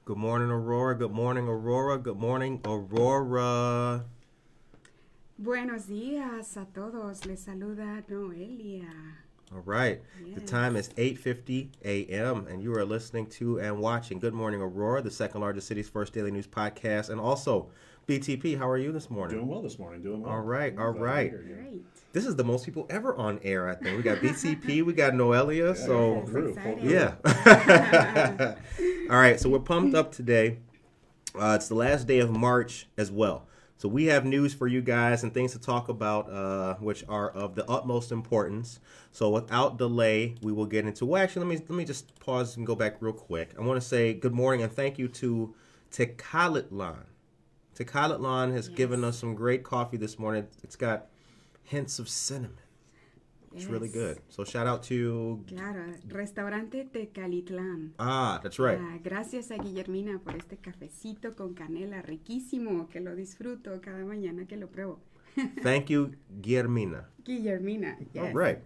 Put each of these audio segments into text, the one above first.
Good morning, Aurora. Good morning, Aurora. Good morning, Aurora. Buenos días a todos. Les saluda Noelia. All right. Yes. The time is 8:50 a.m. and you are listening to and watching Good Morning Aurora, the second largest city's first daily news podcast, and also BTP. How are you this morning? Doing well this morning. Doing well. All right. All right. Great. This is the most people ever on air, I think. We got BTP, we got Noelia, Yeah, so full crew. yeah. All right, so we're pumped up today. It's the last day of March as well. So we have news for you guys and things to talk about, which are of the utmost importance. So without delay, we will get into. Well, actually, let me just pause and go back real quick. I want to say good morning and thank you to Tekalatlan. Tekalatlan has given us some great coffee this morning. It's got hints of cinnamon. It's really good. So shout out to... Claro, Restaurante Tecalitlán. Ah, that's right. Gracias a Guillermina por este cafecito con canela riquísimo, que lo disfruto cada mañana que lo pruebo. Thank you, Guillermina. Guillermina, yes. All right.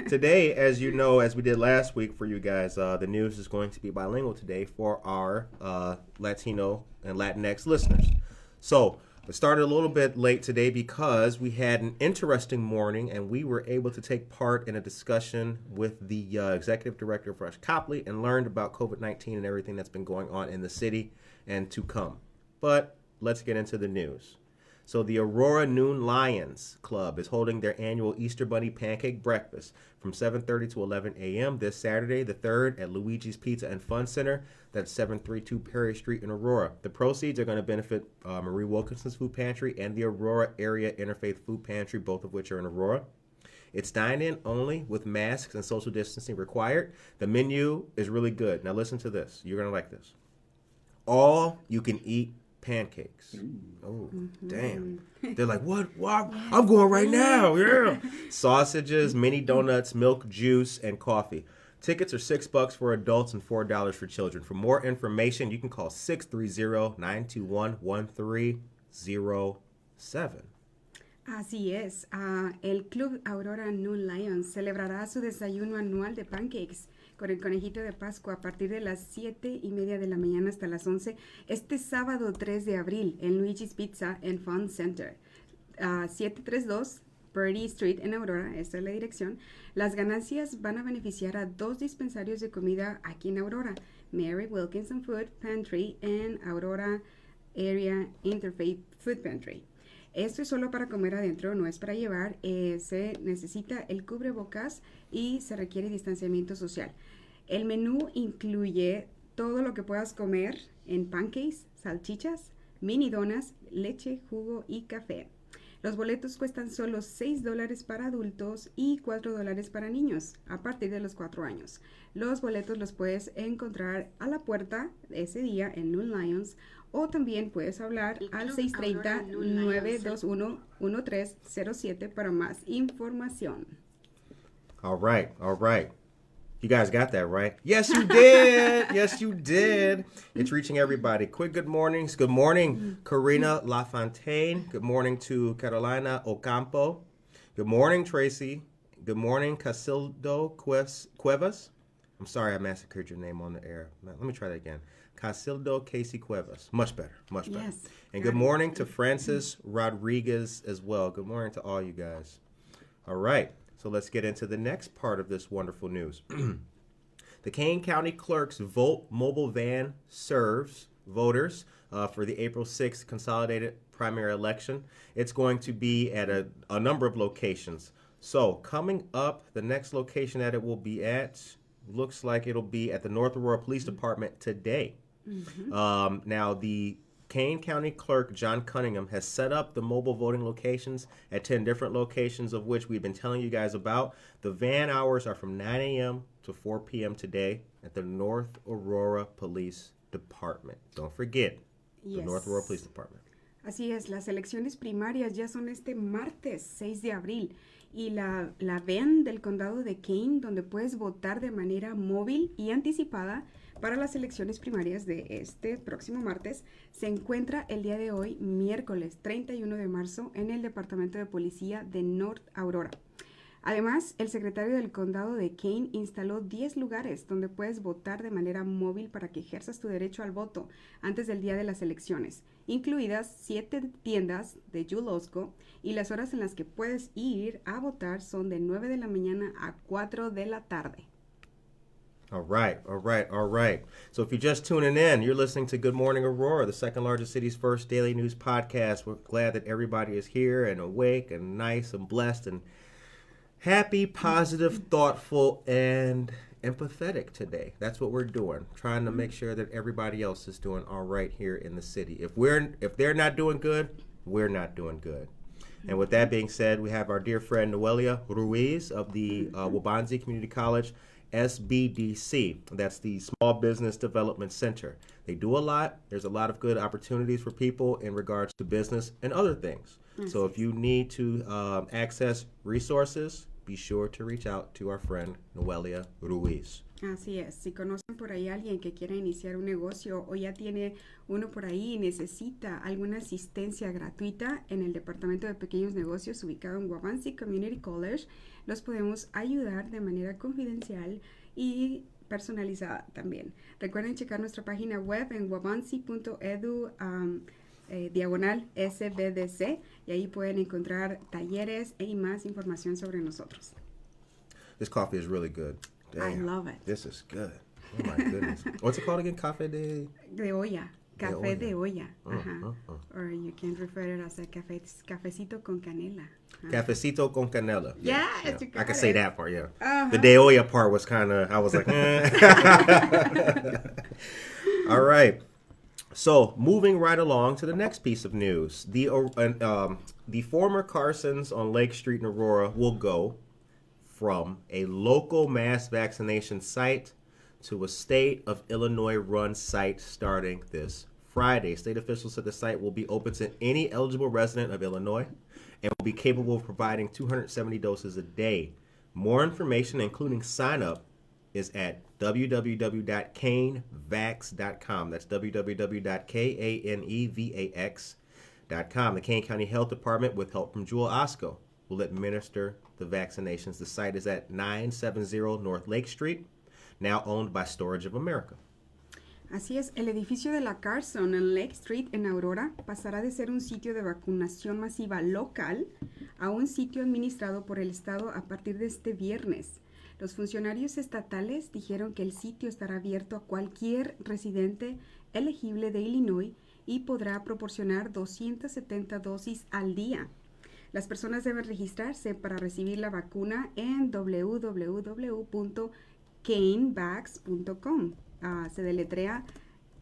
Today, as you know, as we did last week for you guys, the news is going to be bilingual today for our Latino and Latinx listeners. So, we started a little bit late today because we had an interesting morning and we were able to take part in a discussion with the executive director of Rush Copley and learned about COVID-19 and everything that's been going on in the city and to come. But let's get into the news. So the Aurora Noon Lions Club is holding their annual Easter Bunny Pancake Breakfast from 7:30 to 11 a.m. this Saturday, the 3rd, at Luigi's Pizza and Fun Center. That's 732 Prairie Street in Aurora. The proceeds are going to benefit Marie Wilkinson's Food Pantry and the Aurora Area Interfaith Food Pantry, both of which are in Aurora. It's dine-in only with masks and social distancing required. The menu is really good. Now listen to this. You're going to like this. All you can eat pancakes. Oh, damn. They're like, what? I'm going right now. Yeah. Sausages, mini donuts, milk, juice, and coffee. Tickets are $6 for adults and $4 for children. For more information, you can call 630-921-1307. Así es. El Club Aurora Noon Lions celebrará su desayuno anual de pancakes con el conejito de Pascua a partir de las 7:30 de la mañana hasta las 11 este sábado 3 de abril en Luigi's Pizza and Fun Center. 732 Prairie Street en Aurora, esta es la dirección. Las ganancias van a beneficiar a 2 dispensarios de comida aquí en Aurora, Mary Wilkinson Food Pantry and Aurora Area Interfaith Food Pantry. Esto es solo para comer adentro, no es para llevar. Se necesita el cubrebocas y se requiere distanciamiento social. El menú incluye todo lo que puedas comer en pancakes, salchichas, mini donas, leche, jugo y café. Los boletos cuestan solo $6 para adultos y $4 para niños a partir de los 4 años. Los boletos los puedes encontrar a la puerta ese día en Noon Lions o también puedes hablar al 630-921-1307 para más información. All right. You guys got that, right? Yes, you did. Yes, you did. It's reaching everybody. Quick good mornings. Good morning, Karina LaFontaine. Good morning to Carolina Ocampo. Good morning, Tracy. Good morning, Casildo Cuevas. I'm sorry I massacred your name on the air. Let me try that again. Casildo Casey Cuevas. Much better. Yes. And good morning to Francis Rodriguez as well. Good morning to all you guys. All right. So let's get into the next part of this wonderful news. The Kane County Clerk's Vote mobile van serves voters for the April 6th consolidated primary election. It's going to be at a number of locations. So coming up, the next location that it will be at looks like it'll be at the North Aurora Police Department today. Now, the Kane County Clerk John Cunningham has set up the mobile voting locations at 10 different locations, of which we've been telling you guys about. The van hours are from 9 a.m. to 4 p.m. today at the North Aurora Police Department. Don't forget, the North Aurora Police Department. Así es, las elecciones primarias ya son este martes 6 de abril y la van del condado de Kane, donde puedes votar de manera móvil y anticipada para las elecciones primarias de este próximo martes, se encuentra el día de hoy, miércoles 31 de marzo, en el Departamento de Policía de North Aurora. Además, el secretario del condado de Kane instaló 10 lugares donde puedes votar de manera móvil para que ejerzas tu derecho al voto antes del día de las elecciones, incluidas 7 tiendas de Julosco, y las horas en las que puedes ir a votar son de 9 de la mañana a 4 de la tarde. All right. So if you're just tuning in, you're listening to Good Morning Aurora, the second largest city's first daily news podcast. We're glad that everybody is here and awake and nice and blessed and happy, positive, thoughtful, and empathetic today. That's what we're doing, trying to make sure that everybody else is doing all right here in the city. If they're not doing good, we're not doing good. And with that being said, we have our dear friend Noelia Ruiz of the Wabanzi Community College SBDC. That's the Small Business Development Center. They do a lot. There's a lot of good opportunities for people in regards to business and other things. So if you need to access resources, be sure to reach out to our friend Noelia Ruiz. Así es, si conocen por ahí a alguien que quiera iniciar un negocio o ya tiene uno por ahí y necesita alguna asistencia gratuita en el Departamento de Pequeños Negocios ubicado en Wabanzi Community College, los podemos ayudar de manera confidencial y personalizada también. Recuerden checar nuestra página web en wabanzi.edu diagonal SBDC y ahí pueden encontrar talleres y más información sobre nosotros. This coffee is really good. Damn, I love it. This is good. Oh my goodness. What's it called again? Café de olla. Café de olla. Ajá. Or you can refer it as a cafecito con canela. Cafecito con canela. Yeah, I can say that part, yeah. The de olla part was kind of, I was like, All right. So, moving right along to the next piece of news. The former Carsons on Lake Street in Aurora will go from a local mass vaccination site to a state of Illinois-run site starting this Friday. State officials said the site will be open to any eligible resident of Illinois and will be capable of providing 270 doses a day. More information, including sign-up, is at www.canevax.com. That's www.canevax.com. The Kane County Health Department, with help from Jewel Osco, will administer the vaccinations. The site is at 970 North Lake Street, now owned by Storage of America. Así es, el edificio de la Carson en Lake Street en Aurora pasará de ser un sitio de vacunación masiva local a un sitio administrado por el Estado a partir de este viernes. Los funcionarios estatales dijeron que el sitio estará abierto a cualquier residente elegible de Illinois y podrá proporcionar 270 dosis al día. Las personas deben registrarse para recibir la vacuna en www.canevax.com. Se deletrea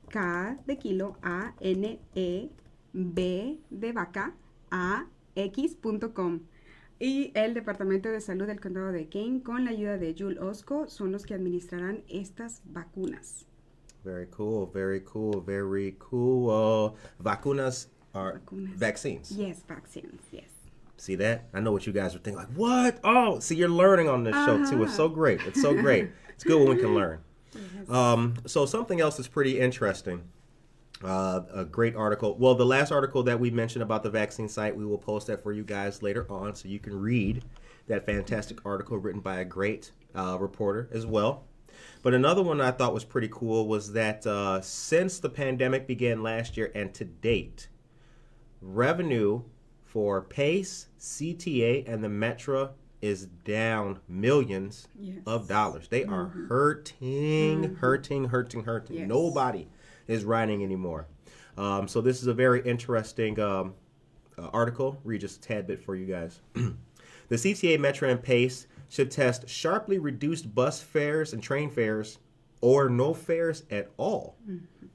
K de kilo, A-N-E, B de vaca, A-X.com. Y el Departamento de Salud del Condado de Kane, con la ayuda de Jules Osco, son los que administrarán estas vacunas. Very cool, very cool, very cool. Vacunas are vaccines. Yes, vaccines, yes. See that? I know what you guys are thinking, like, what? Oh, see, you're learning on this show, too. It's so great. It's so great. It's good when we can learn. Yes. So something else that's pretty interesting. A great article. Well, the last article that we mentioned about the vaccine site, we will post that for you guys later on so you can read that fantastic article written by a great reporter as well. But another one I thought was pretty cool was that since the pandemic began last year and to date, revenue for PACE, CTA, and the Metro is down millions of dollars. They are hurting. Yes. Nobody is riding anymore. So this is a very interesting article. Read just a tad bit for you guys. The CTA, Metro, and PACE should test sharply reduced bus fares and train fares or no fares at all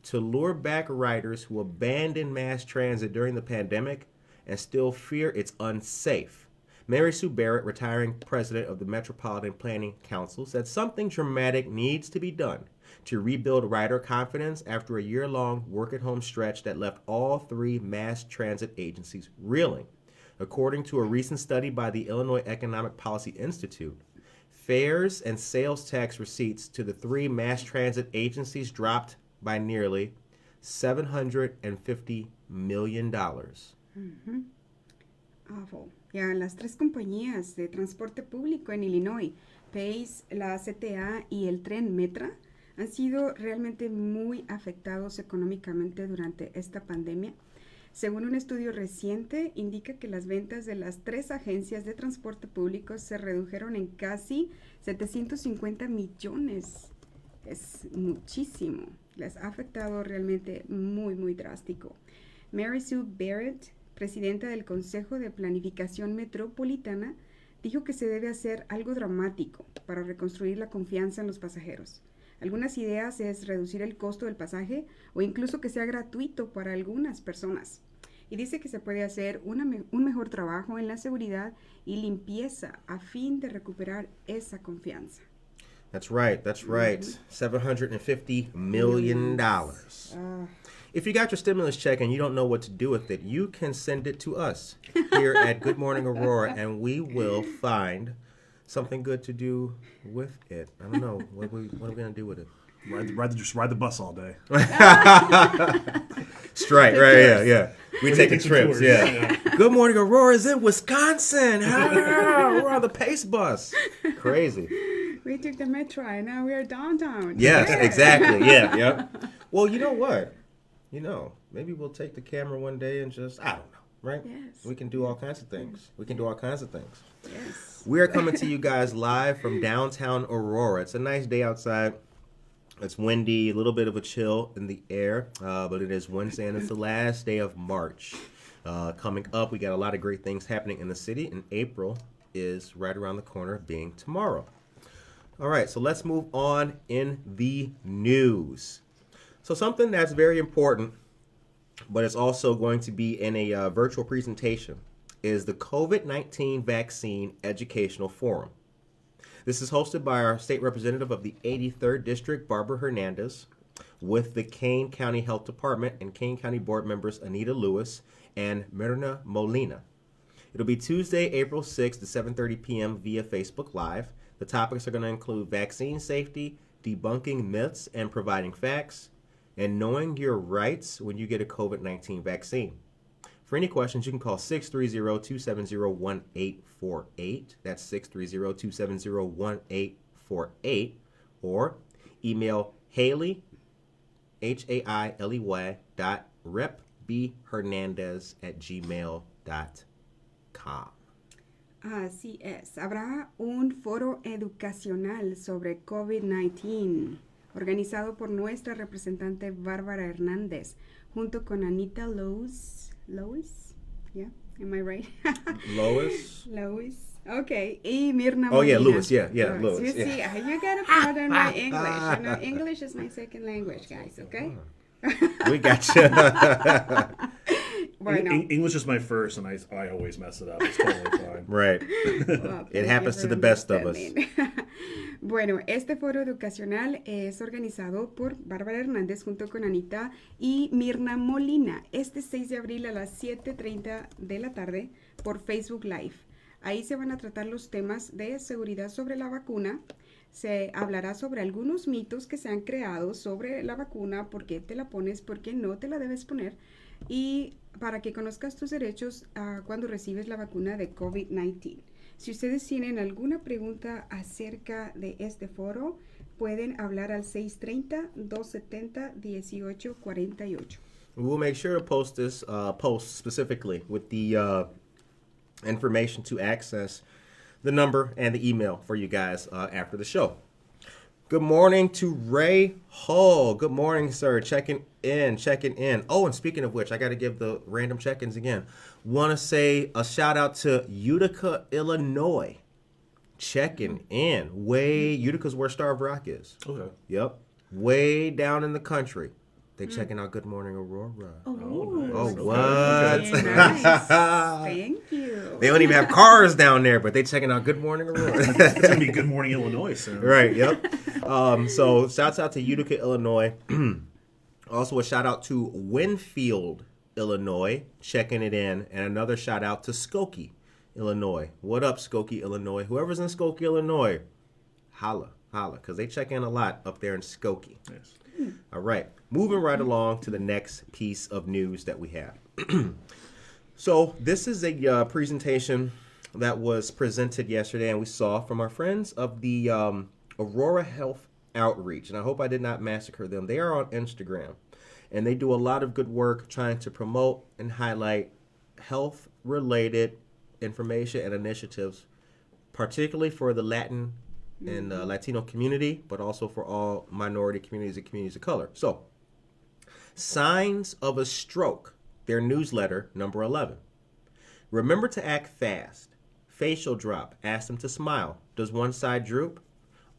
to lure back riders who abandoned mass transit during the pandemic and still fear it's unsafe. Mary Sue Barrett, retiring president of the Metropolitan Planning Council, said something dramatic needs to be done to rebuild rider confidence after a year-long work-at-home stretch that left all three mass transit agencies reeling. According to a recent study by the Illinois Economic Policy Institute, fares and sales tax receipts to the three mass transit agencies dropped by nearly $750 million. Awful. Ya, las tres compañías de transporte público en Illinois, Pace, la CTA y el tren Metra, han sido realmente muy afectados económicamente durante esta pandemia. Según un estudio reciente, indica que las ventas de las tres agencias de transporte público se redujeron en casi 750 millones. Es muchísimo. Les ha afectado realmente muy, muy drástico. Mary Sue Barrett, presidenta del Consejo de Planificación Metropolitana, dijo que se debe hacer algo dramático para reconstruir la confianza en los pasajeros. Algunas ideas es reducir el costo del pasaje o incluso que sea gratuito para algunas personas. Y dice que se puede hacer un mejor trabajo en la seguridad y limpieza a fin de recuperar esa confianza. That's right. $750 million. If you got your stimulus check and you don't know what to do with it, you can send it to us here at Good Morning Aurora, and we will find something good to do with it. I don't know. What are we going to do with it? Just ride the bus all day. Strike, right? Yeah. We taking trips, tours. yeah. Good Morning Aurora is in Wisconsin. We're on the Pace bus. Crazy. We took the metro and now we are downtown. Yes, exactly. Yeah, yep. Well, you know what? Maybe we'll take the camera one day and just, I don't know, right? Yes. We can do all kinds of things. Yes. We are coming to you guys live from downtown Aurora. It's a nice day outside. It's windy, a little bit of a chill in the air, but it is Wednesday and it's the last day of March. Coming up, we got a lot of great things happening in the city, and April is right around the corner, being tomorrow. All right, so let's move on in the news. So something that's very important, but it's also going to be in a virtual presentation, is the COVID-19 Vaccine Educational Forum. This is hosted by our state representative of the 83rd District, Barbara Hernandez, with the Kane County Health Department and Kane County Board members Anita Lewis and Myrna Molina. It'll be Tuesday, April 6th at 7:30 p.m. via Facebook Live. The topics are going to include vaccine safety, debunking myths and providing facts, and knowing your rights when you get a COVID-19 vaccine. For any questions, you can call 630-270-1848. That's 630-270-1848. Or email Haley, Hailey, repbhernandez@gmail.com. Así es. Habrá un foro educacional sobre COVID-19 organizado por nuestra representante Bárbara Hernández junto con Anita Lois, yeah, am I right? Lois? Okay, y Myrna Molina. Oh, yeah, Lewis, yeah, Lewis. You see, you gotta pardon my English. English is my second language, guys, okay? We got you. Bueno. English is my first, and I always mess it up. It's totally fine. Right. Well, It happens to the best of us. Bueno, este foro educacional es organizado por Bárbara Hernández junto con Anita y Myrna Molina. Este 6 de abril a las 7:30 de la tarde por Facebook Live. Ahí se van a tratar los temas de seguridad sobre la vacuna. Se hablará sobre algunos mitos que se han creado sobre la vacuna, por qué te la pones, por qué no te la debes poner, y para que conozcas tus derechos cuando recibes la vacuna de COVID-19. Si ustedes tienen alguna pregunta acerca de este foro, pueden hablar al 630-270-1848. We'll make sure to post this post specifically with the information to access the number and the email for you guys after the show. Good morning to Ray Hall. Good morning, sir. Checking in. Oh, and speaking of which, I got to give the random check-ins again. Want to say a shout out to Utica, Illinois. Checking in. Utica's where Starved Rock is. Okay. Yep. Way down in the country. They checking out Good Morning Aurora. Oh, nice. Oh, Okay. what? Very nice. Thank you. They don't even have cars down there, but they checking out Good Morning Aurora. It's going to be Good Morning Illinois soon. Right, yep. So shouts out to Utica, Illinois. Also a shout out to Winfield, Illinois, checking it in. And another shout out to Skokie, Illinois. What up, Skokie, Illinois? Whoever's in Skokie, Illinois, holla, because they check in a lot up there in Skokie. Yes. All right, moving right along to the next piece of news that we have. So this is a presentation that was presented yesterday, and we saw from our friends of the Aurora Health Outreach. And I hope I did not massacre them. They are on Instagram, and they do a lot of good work trying to promote and highlight health-related information and initiatives, particularly for the Latin and Latino community, but also for all minority communities and communities of color. So, signs of a stroke, their newsletter, number 11. Remember to act fast. Facial drop, ask them to smile. Does one side droop?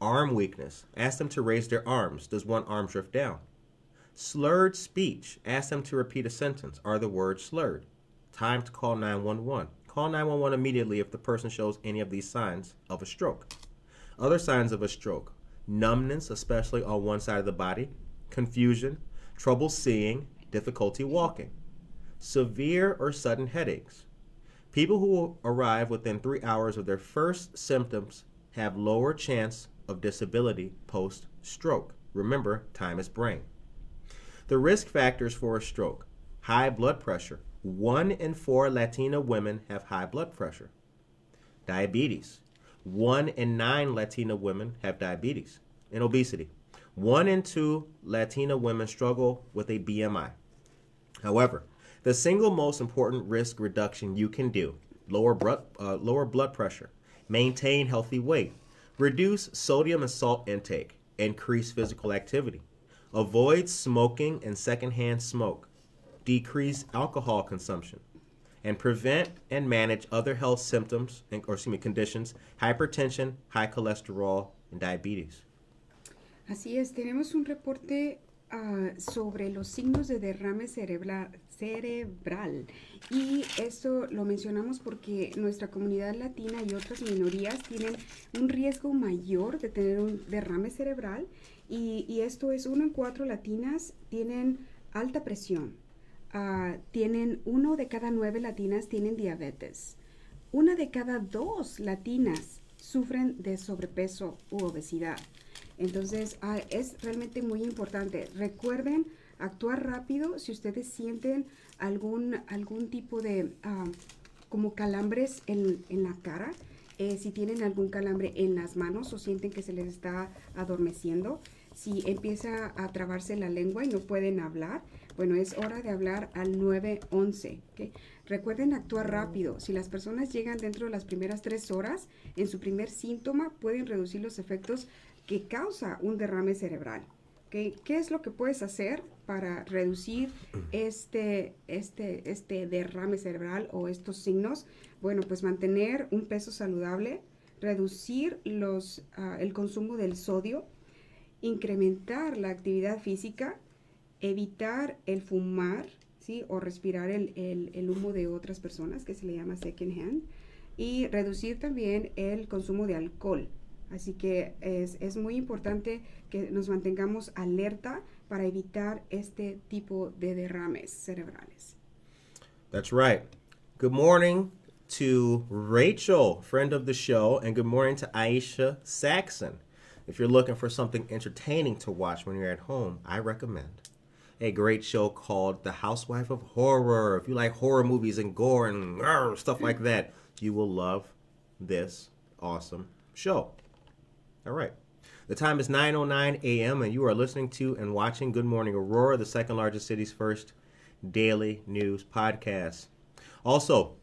Arm weakness, ask them to raise their arms. Does one arm drift down? Slurred speech, ask them to repeat a sentence. Are the words slurred? Time to call 911. Call 911 immediately if the person shows any of these signs of a stroke. Other signs of a stroke: numbness, especially on one side of the body, confusion, trouble seeing, difficulty walking, severe or sudden headaches. People who arrive within 3 hours of their first symptoms have lower chance of disability post-stroke. Remember, time is brain. The risk factors for a stroke: high blood pressure. 1 in 4 Latina women have high blood pressure. Diabetes. 1 in 9 Latina women have diabetes. And obesity. 1 in 2 Latina women struggle with a BMI. However, the single most important risk reduction you can do: lower blood pressure, maintain healthy weight, reduce sodium and salt intake, increase physical activity, avoid smoking and secondhand smoke, decrease alcohol consumption, and prevent and manage other health symptoms conditions: hypertension, high cholesterol, and diabetes. Así es, tenemos un reporte sobre los signos de derrame cerebral. Y esto lo mencionamos porque nuestra comunidad latina y otras minorías tienen un riesgo mayor de tener un derrame cerebral. Y esto es: 1 en 4 latinas tienen alta presión. Tienen 1 de cada 9 latinas tienen diabetes. 1 de cada 2 latinas sufren de sobrepeso u obesidad. Entonces, es realmente muy importante. Recuerden actuar rápido si ustedes sienten algún tipo de como calambres en la cara. Si tienen algún calambre en las manos o sienten que se les está adormeciendo. Si empieza a trabarse la lengua y no pueden hablar, bueno, es hora de hablar al 911. ¿Okay? Recuerden actuar rápido. Si las personas llegan dentro de las primeras 3 horas, en su primer síntoma pueden reducir los efectos que causa un derrame cerebral. ¿Okay? ¿Qué es lo que puedes hacer para reducir este derrame cerebral o estos signos? Bueno, pues mantener un peso saludable, reducir el consumo del sodio, incrementar la actividad física, evitar el fumar, ¿sí? O respirar el humo de otras personas, que se le llama second hand, y reducir también el consumo de alcohol. Así que es muy importante que nos mantengamos alerta para evitar este tipo de derrames cerebrales. That's right. Good morning to Rachel, friend of the show, and good morning to Aisha Saxon. If you're looking for something entertaining to watch when you're at home, I recommend a great show called The Housewife of Horror. If you like horror movies and gore and stuff like that, you will love this awesome show. All right. The time is 9:09 a.m. and you are listening to and watching Good Morning Aurora, the second largest city's first daily news podcast. Also,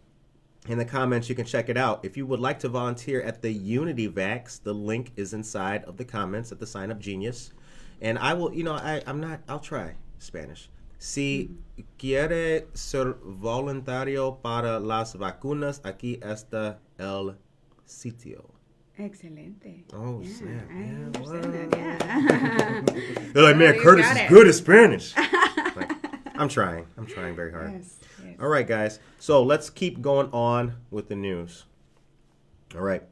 in the comments, you can check it out. If you would like to volunteer at the Unity Vax, the link is inside of the comments at the Sign Up Genius. And I will, I'll try Spanish. Si quiere ser voluntario para las vacunas, aquí está el sitio. Excelente. Oh, yeah, snap. I Yeah, understand wow. that, yeah. They're like, man, you Curtis got is it. good at Spanish. Like, I'm trying very hard. Yes, yes. All right, guys. So let's keep going on with the news. All right.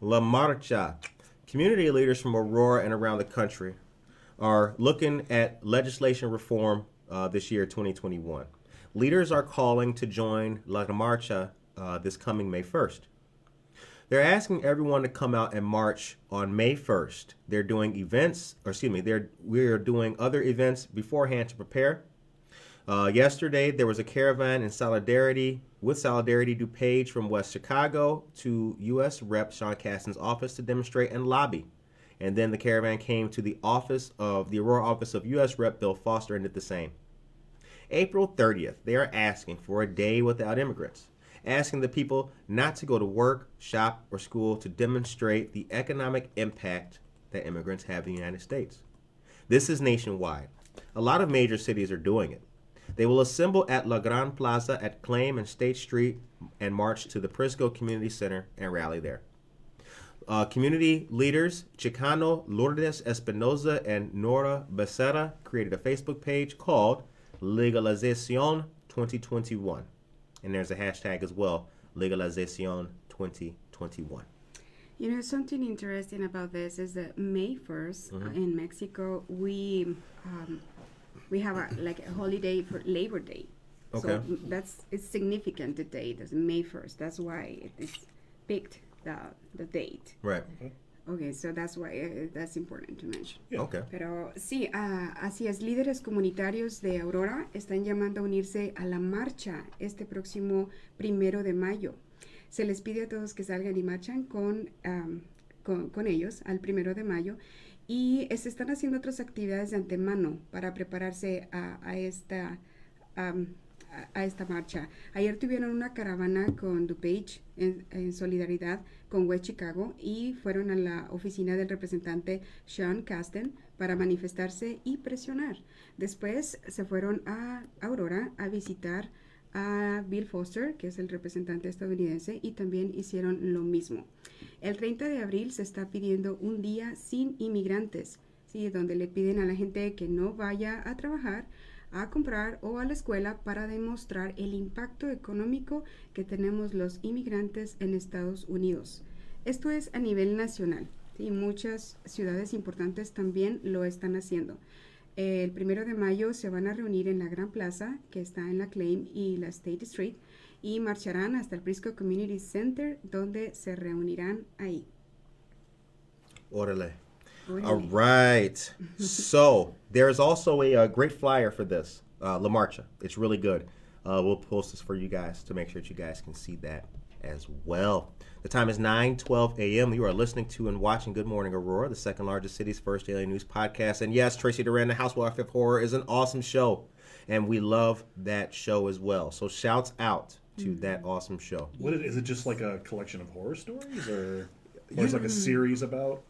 La Marcha. Community leaders from Aurora and around the country are looking at legislation reform this year, 2021. Leaders are calling to join La Marcha this coming May 1st. They're asking everyone to come out and march on May 1st. They're doing events, we're doing other events beforehand to prepare. Yesterday, there was a caravan in Solidarity DuPage from West Chicago to U.S. Rep. Sean Casten's office to demonstrate and lobby. And then the caravan came to the Aurora office of U.S. Rep. Bill Foster and did the same. April 30th, they are asking for a day without immigrants, asking the people not to go to work, shop, or school to demonstrate the economic impact that immigrants have in the United States. This is nationwide. A lot of major cities are doing it. They will assemble at La Gran Plaza at Claim and State Street and march to the Prisco Community Center and rally there. Community leaders Chicano Lourdes Espinoza and Nora Becerra created a Facebook page called Legalización 2021. And there's a hashtag as well, Legalización 2021. You know, something interesting about this is that May 1st in Mexico, we have a holiday for Labor Day. Okay. So it's significant, the date. It's May 1st. That's why it's picked the date. Right. Okay, so that's why that's important to mention. Yeah. Okay. Pero sí, así es. Líderes comunitarios de Aurora están llamando a unirse a la marcha este próximo 1 de mayo. Se les pide a todos que salgan y marchan con ellos al 1 de mayo. Y se están haciendo otras actividades de antemano para prepararse a esta marcha. Ayer tuvieron una caravana con DuPage en solidaridad con West Chicago y fueron a la oficina del representante Sean Casten para manifestarse y presionar. Después se fueron a Aurora a visitar a Bill Foster, que es el representante estadounidense, y también hicieron lo mismo. El 30 de abril se está pidiendo un día sin inmigrantes, ¿sí? Donde le piden a la gente que no vaya a trabajar, a comprar o a la escuela para demostrar el impacto económico que tenemos los inmigrantes en Estados Unidos. Esto es a nivel nacional, ¿sí? Muchas ciudades importantes también lo están haciendo. El 1 de mayo se van a reunir en la Gran Plaza, que está en la Claim y la State Street, y marcharán hasta el Prisco Community Center, donde se reunirán ahí. Órale. All right. So there's also a great flyer for this, La Marcha. It's really good. We'll post this for you guys to make sure that you guys can see that as well. The time is 9:12 a.m. You are listening to and watching Good Morning Aurora, the second largest city's first daily news podcast. And yes, Tracy Duran, The Housewife of Horror, is an awesome show. And we love that show as well. So shouts out to that awesome show. What is it? Just like a collection of horror stories, or is it like a series about?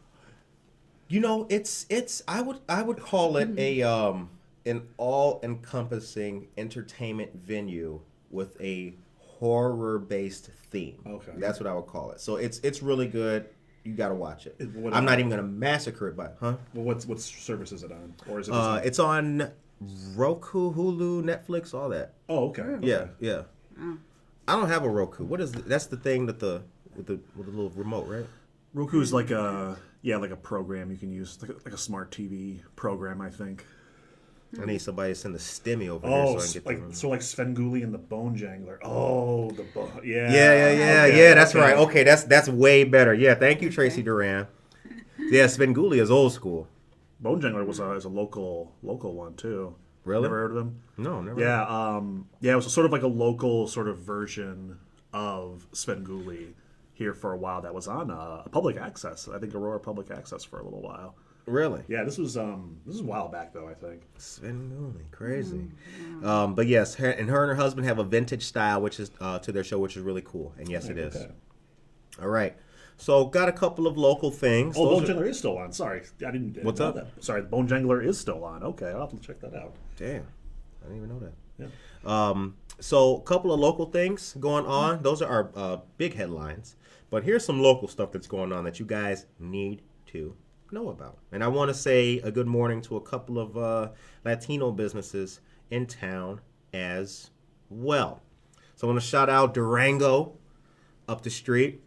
You know, it's I would call it an all-encompassing entertainment venue with a horror-based theme. Okay. That's what I would call it. So it's really good. You got to watch it. I'm not even going to massacre it, but Well, what service is it on? Or is it? It's on Roku, Hulu, Netflix, all that. Oh, okay. Yeah. Oh. I don't have a Roku. What is that's the thing that with the little remote, right? Roku is like a program you can use, like a smart TV program, I think. I need somebody to send a stimmy over here so I can get like Svengoolie and the Bone Jangler. Oh, yeah. Yeah. That's right. Okay, that's way better. Yeah, thank you, Tracy Duran. Yeah, Svengoolie is old school. Bone Jangler is a local one too. Really? Never heard of them? No, never. Yeah, it was sort of like a local sort of version of Svengoolie here for a while. That was on public access. I think Aurora Public Access for a little while. Really? Yeah, this was a while back though, I think. Svengoolie, crazy. But yes, her and her husband have a vintage style, which is to their show, which is really cool. And yes, it is. Okay. All right. So got a couple of local things. Oh, Bone Jangler is still on. Sorry, I didn't. What's know up? That. Sorry, Bone Jangler is still on. Okay, I'll have to check that out. Damn, I didn't even know that. Yeah. So a couple of local things going on. Those are our big headlines. But here's some local stuff that's going on that you guys need to know about. And I want to say a good morning to a couple of Latino businesses in town as well. So I want to shout out Durango up the street.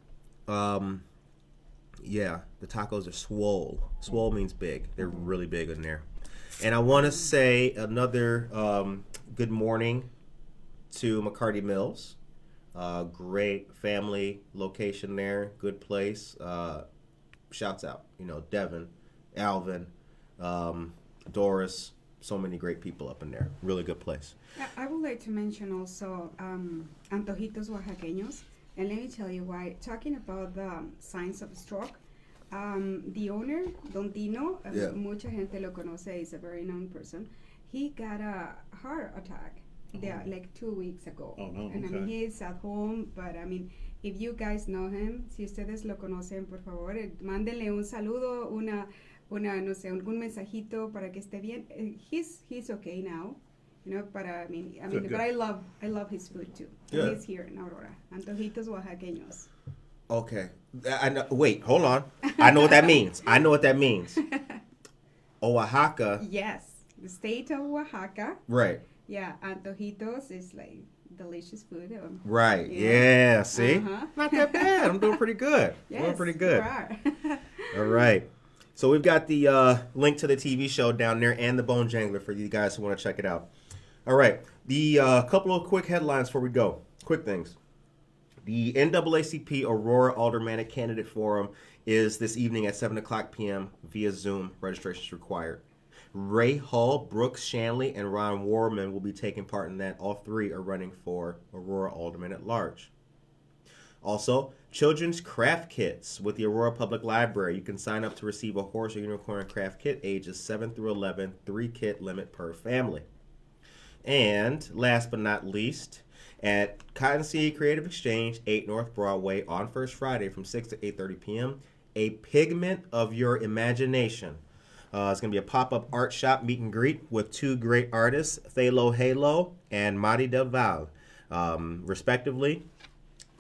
Yeah, the tacos are swole. Swole means big. They're really big in there. And I want to say another good morning to McCarty Mills. Great family location there. Good place. Shouts out, Devin, Alvin, Doris, so many great people up in there. Really good place. I would like to mention also antojitos oaxaqueños. And let me tell you why. Talking about the signs of stroke, the owner, Don Tino, mucha gente lo conoce, he's a very known person. He got a heart attack like 2 weeks ago. Oh, no. And I mean, he's at home, but I mean, if you guys know him, si ustedes lo conocen, por favor, mándenle un saludo, no sé, algún mensajito para que esté bien. He's okay now. You know, but I mean, Good. but I love his food too. Good. He's here in Aurora. Antojitos oaxaqueños. Okay. I know, wait, hold on. I know what that means. Oaxaca. Yes, the state of Oaxaca. Right. Yeah, antojitos is like delicious food. Right. Yeah. See? Uh-huh. Not that bad. I'm doing pretty good. Yes, Doing pretty good. you are. All right. So we've got the link to the TV show down there and the Bone Jangler for you guys who want to check it out. All right. The couple of quick headlines before we go. Quick things. The NAACP Aurora Aldermanic Candidate Forum is this evening at 7 o'clock p.m. via Zoom. Registration is required. Ray Hall, Brooks Shanley, and Ron Warman will be taking part in that. All three are running for Aurora Alderman at large. Also, children's craft kits with the Aurora Public Library. You can sign up to receive a horse or unicorn craft kit ages 7 through 11, 3 kit limit per family. And last but not least, at Cottonseed Creative Exchange, 8 North Broadway on First Friday from 6 to 8:30 p.m., a Pigment of Your Imagination. It's going to be a pop-up art shop meet and greet with two great artists, Thalo Halo and Mari Del Val, respectively.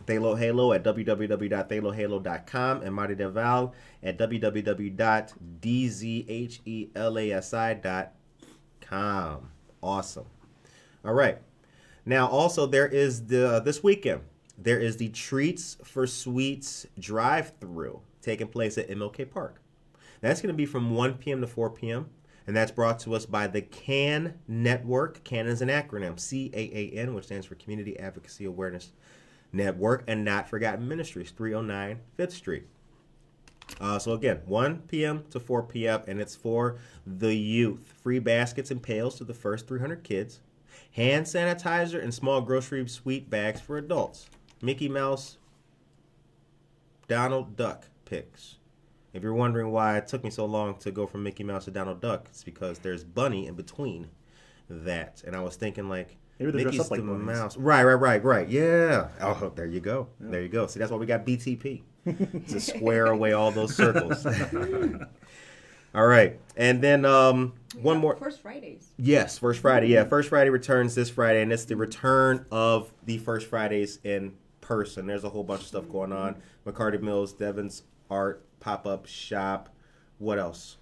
Thalo Halo at www.thalohalo.com and Mari Del Val at www.dzhelasi.com. Awesome. All right. Now, also, there is this weekend, there is the Treats for Sweets drive-through taking place at MLK Park. That's going to be from 1 p.m. to 4 p.m., and that's brought to us by the CAN Network. CAN is an acronym, CAAN, which stands for Community Advocacy Awareness Network, and Not Forgotten Ministries, 309 5th Street. So again, 1 p.m. to 4 p.m., and it's for the youth. Free baskets and pails to the first 300 kids. Hand sanitizer and small grocery sweet bags for adults. Mickey Mouse, Donald Duck pics. If you're wondering why it took me so long to go from Mickey Mouse to Donald Duck, it's because there's Bunny in between that. And I was thinking, like, maybe they dress Mickey's up like the bunnies. mouse. Right. Yeah. Oh, there you go. Yeah. There you go. See, that's why we got BTP. To square away all those circles. All right. And then one more. First Fridays. Yes, First Friday. Yeah, First Friday returns this Friday, and it's the return of the First Fridays in person. There's a whole bunch of stuff going on. McCarty Mills, Devon's Art, pop-up shop. What else?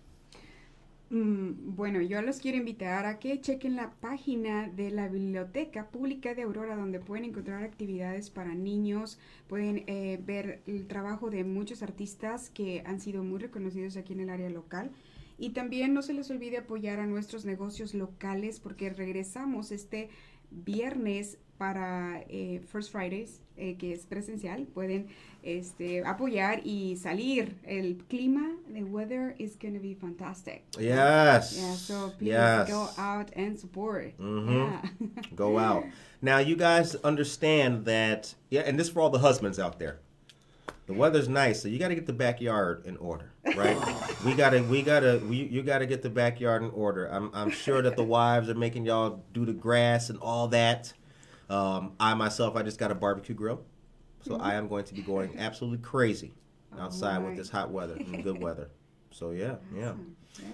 Bueno, yo los quiero invitar a que chequen la página de la Biblioteca Pública de Aurora, donde pueden encontrar actividades para niños, pueden ver el trabajo de muchos artistas que han sido muy reconocidos aquí en el área local. Y también no se les olvide apoyar a nuestros negocios locales, porque regresamos este viernes para First Fridays, que es presencial. Pueden apoyar y salir. El clima, the weather is going to be fantastic. Yes. Yeah, so please go out and support. Mm-hmm. Yeah. Go out. Now, you guys understand that, and this is for all the husbands out there. The weather's nice, so you got to get the backyard in order, right? You got to get the backyard in order. I'm sure that the wives are making y'all do the grass and all that. I myself, I just got a barbecue grill, so I am going to be going absolutely crazy outside with this hot weather and good weather. So yeah.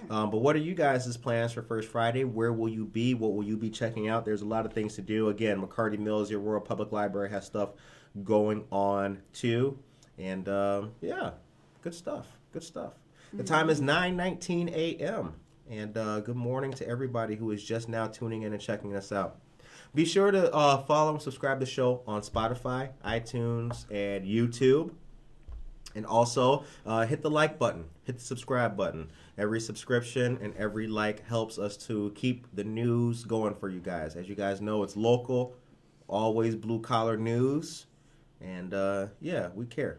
But what are you guys' plans for First Friday? Where will you be? What will you be checking out? There's a lot of things to do. Again, McCarty Mills, your Aurora Public Library has stuff going on too. And, good stuff. The time is 9:19 a.m. And good morning to everybody who is just now tuning in and checking us out. Be sure to follow and subscribe to the show on Spotify, iTunes, and YouTube. And also, hit the like button. Hit the subscribe button. Every subscription and every like helps us to keep the news going for you guys. As you guys know, it's local, always blue-collar news. And, we care.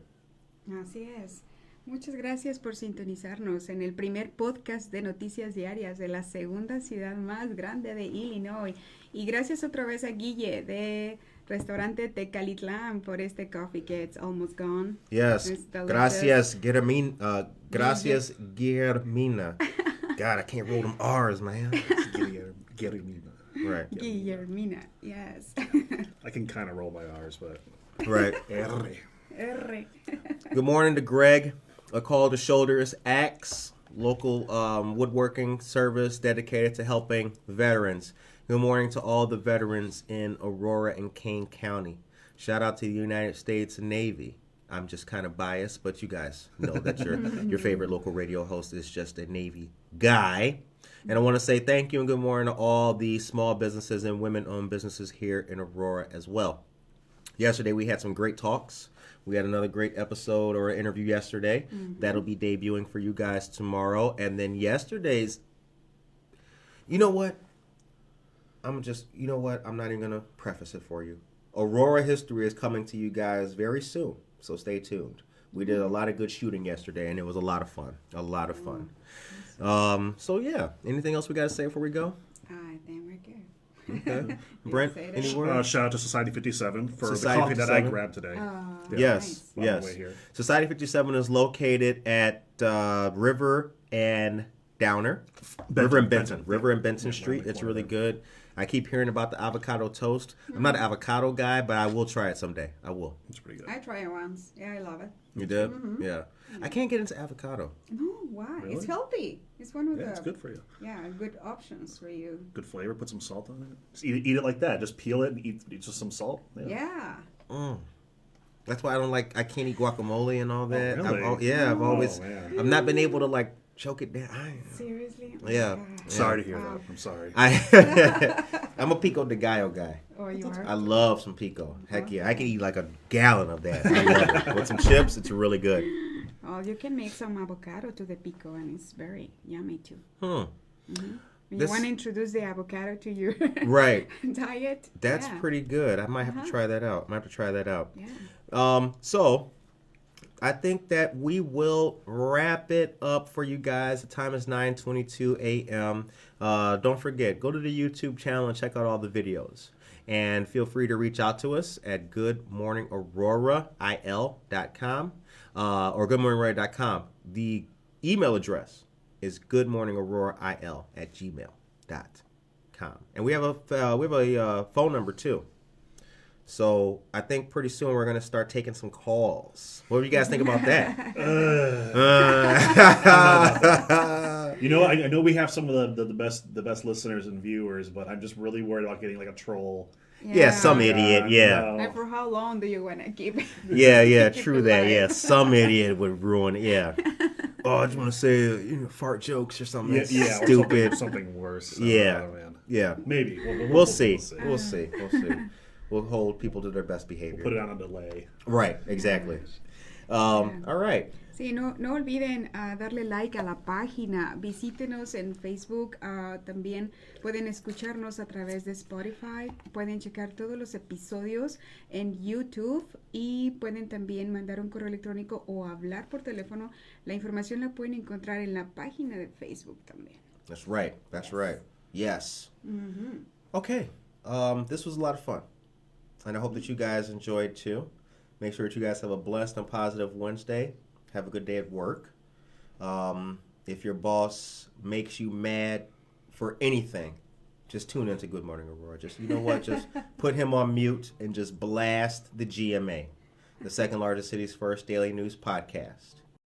Así es. Muchas gracias por sintonizarnos en el primer podcast de noticias diarias de la segunda ciudad más grande de Illinois. Y gracias otra vez a Guille de Restaurante Tecalitlán por este coffee que it's almost gone. Yes. It's delicious. Gracias, Guillermina. Gracias, Guillermina. God, I can't roll them R's, man. Guillermina. Right. Guillermina, yes. I can kind of roll my R's, but... Right. R. Good morning to Greg. A Call to Shoulders Axe, local woodworking service dedicated to helping veterans. Good morning to all the veterans in Aurora and Kane County. Shout out to the United States Navy. I'm just kind of biased, but you guys know that your favorite local radio host is just a Navy guy. And I want to say thank you and good morning to all the small businesses and women-owned businesses here in Aurora as well. Yesterday we had some great talks. We had another great episode or interview yesterday. That'll be debuting for you guys tomorrow. And then yesterday's, you know what? I'm not even going to preface it for you. Aurora history is coming to you guys very soon. So stay tuned. We did a lot of good shooting yesterday, and it was a lot of fun. So, yeah. Anything else we got to say before we go? I think we're good. Okay. Brent, say it. any words? Shout out to Society 57 for Society the coffee that I 57. grabbed today. Yes, On the yes. way here. Society 57 is located at River and Downer. River and Benton Street. It's really good. I keep hearing about the avocado toast. I'm not an avocado guy, but I will try it someday. I will. It's pretty good. I tried it once. Yeah, I love it. You did? Yeah. I can't get into avocado. No, why? Really? It's healthy. It's one of Yeah, the it's good for you. good options for you. Good flavor. Put some salt on it. Just eat it like that. Just peel it and eat just some salt. Yeah. That's why I can't eat guacamole and all that. really? I've always, man. I've not been able to choke it down. Seriously? Oh, Yeah. God. Sorry to hear that. I'm sorry. I'm a pico de gallo guy. Oh, you are? I love some pico. Heck yeah. I can eat like a gallon of that. I love it. With some chips, it's really good. Oh, you can make some avocado to the pico, and it's very yummy too. Hmm. You want to introduce the avocado to your Right. diet? That's Yeah. pretty good. I might have to try that out. Yeah. So I think that we will wrap it up for you guys. The time is 9:22 a.m. Don't forget, go to the YouTube channel and check out all the videos. And feel free to reach out to us at goodmorningaurora.com or goodmorningaurora.com. The email address is goodmorningaurora@gmail.com. And we have a phone number too. So I think pretty soon we're going to start taking some calls. What do you guys think about that? I know we have some of the best listeners and viewers, but I'm just really worried about getting like a troll. Yeah, some idiot. Yeah. No. And for how long do you want to keep it? Yeah, keep true it that. live? Yeah, some idiot would ruin it. Yeah. Oh, I just want to say, fart jokes or something. That's Or stupid. something worse. Yeah. Oh, man. Yeah. Maybe. We'll see. We'll see. We'll hold people to their best behavior. Put it on a delay. Right, exactly. All right. Sí, no olviden darle like a la página. Visítenos en Facebook. También pueden escucharnos a través de Spotify. Pueden checar todos los episodios en YouTube. Y pueden también mandar un correo electrónico o hablar por teléfono. La información la pueden encontrar en la página de Facebook también. That's right. Yes. Okay. This was a lot of fun. And I hope that you guys enjoyed too. Make sure that you guys have a blessed and positive Wednesday. Have a good day at work. If your boss makes you mad for anything, just tune into Good Morning Aurora. Just put him on mute and just blast the GMA, the second largest city's first daily news podcast.